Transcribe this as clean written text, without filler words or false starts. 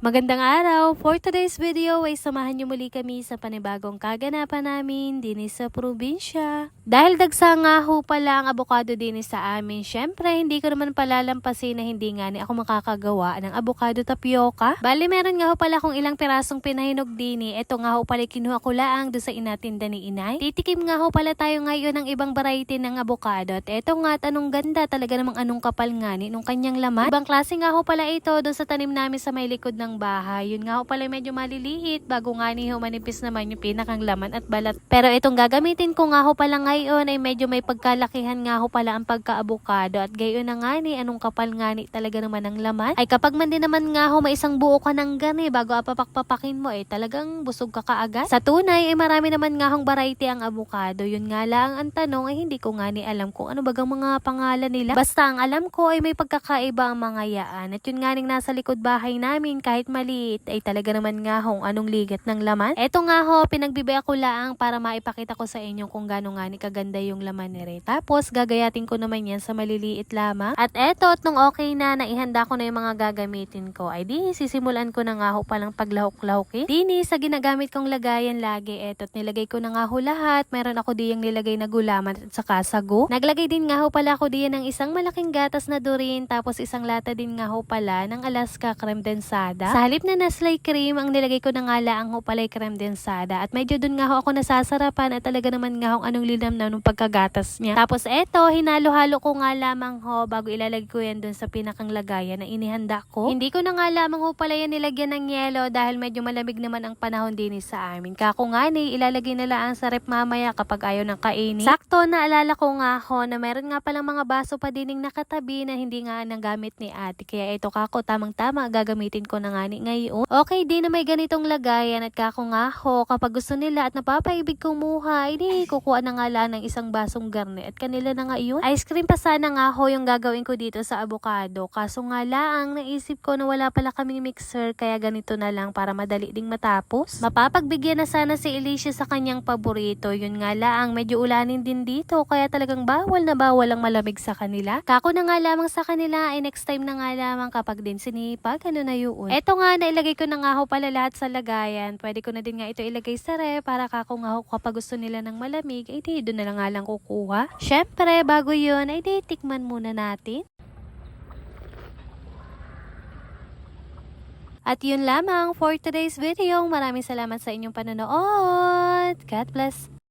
Magandang araw! For today's video ay samahan niyo muli kami sa panibagong kaganapan namin din sa probinsya. Dahil dagsa nga ho pala ang abokado din sa amin, syempre hindi ko naman palalampasin na hindi nga ni ako makakagawa ng abokado tapioca. Bali meron nga ho pala kung ilang pirasong pinahinog din. Ito nga ho pala kinuha ko laang doon sa inatinda ni inay. Titikim nga ho pala tayo ngayon ng ibang variety ng abokado. At eto nga at anong ganda talaga namang anong kapal nga ni nung kanyang laman. Ibang klase nga ho pala ito doon sa tanim namin sa may likod ng bahay. Yun nga ho pala medyo maliliit bago nga ni ho manipis naman yung pinakang laman at balat. Pero itong gagamitin ko nga ho pala ngayon ay medyo may pagkalakihan nga ho pala ang pagka-abokado at gayon na nga ni anong kapal nga ni talaga naman ang laman. Ay kapag man din naman nga ho may isang buo ka ng gani bago apapak-papakin mo talagang busog ka kaagad. Sa tunay ay marami naman nga hong variety ang abokado. Yun nga lang ang tanong ay hindi ko nga ni alam kung ano bagang mga pangalan nila. Basta ang alam ko ay may pagkakaiba ang mga yaan. At yun nga ning nasa likod bahay namin kahit maliit ay talaga naman nga hong anong ligat ng laman. Eto nga ho, pinagbibaya ko laang para maipakita ko sa inyo kung gaano nga ni kaganda yung laman ni Ray. Tapos gagayatin ko naman yan sa maliliit lamang. At eto, at nung okay na, naihanda ko na yung mga gagamitin ko, ay di sisimulan ko na nga ho palang paglahok-lahokin. Dini sa ginagamit kong lagayan lagi, eto at nilagay ko na nga ho lahat. Meron ako diyang nilagay na gulaman at saka sago. Naglagay din nga ho pala ako diyan ng isang malaking gatas na durin, tapos isang lata din nga ho pala ng Alaska creme densada. Sa halip na Nestle cream, ang nilagay ko na nga laang ho pala creme densada. At medyo dun nga ho ako nasasarapan at talaga naman nga ho anong linam na nung pagkagatas niya. Tapos eto, hinalo-halo ko nga lamang ho bago ilalagay ko yan dun sa pinakang lagayan na inihanda ko. Hindi ko na nga lamang ho pala yan nilagyan ng yelo dahil medyo malamig naman ang panahon din sa amin. Kako nga ni, ilalagay na lang sa rep mamaya kapag ayaw ng kainin. Sakto, naalala ko nga ho na meron nga palang mga baso pa dining nakatabi na hindi nga nang gamit ni ate. Kaya ito kako, tamang-tama, gagamitin ko na nga ni ngayon. Okay din na may ganitong lagayan at kako nga ho, kapag gusto nila at napapaibig kumuha, hindi kukuha na nga lang ng isang basong garne at kanila na nga yun. Ice cream pa sana nga ho yung gagawin ko dito sa avocado. Kaso nga lang, naisip ko na wala pala kaming mixer kaya ganito na lang para madali ding matapos. Mapapagbigyan na sana si Alicia sa kanyang paborito. Yun nga lang, medyo ulanin din dito kaya talagang bawal na bawal ang malamig sa kanila. Kako na nga lamang sa kanila ay next time na nga lamang kapag din sinipag, ano na yun. Eto nga, nailagay ko na nga ho pala lahat sa lagayan. Pwede ko na din nga ito ilagay sa ref para kako nga ho kapag gusto nila ng malamig, ay di doon na lang nga lang kukuha. Syempre, bago yun, ay di tikman muna natin. At yun lamang for today's video. Maraming salamat sa inyong panonood. God bless.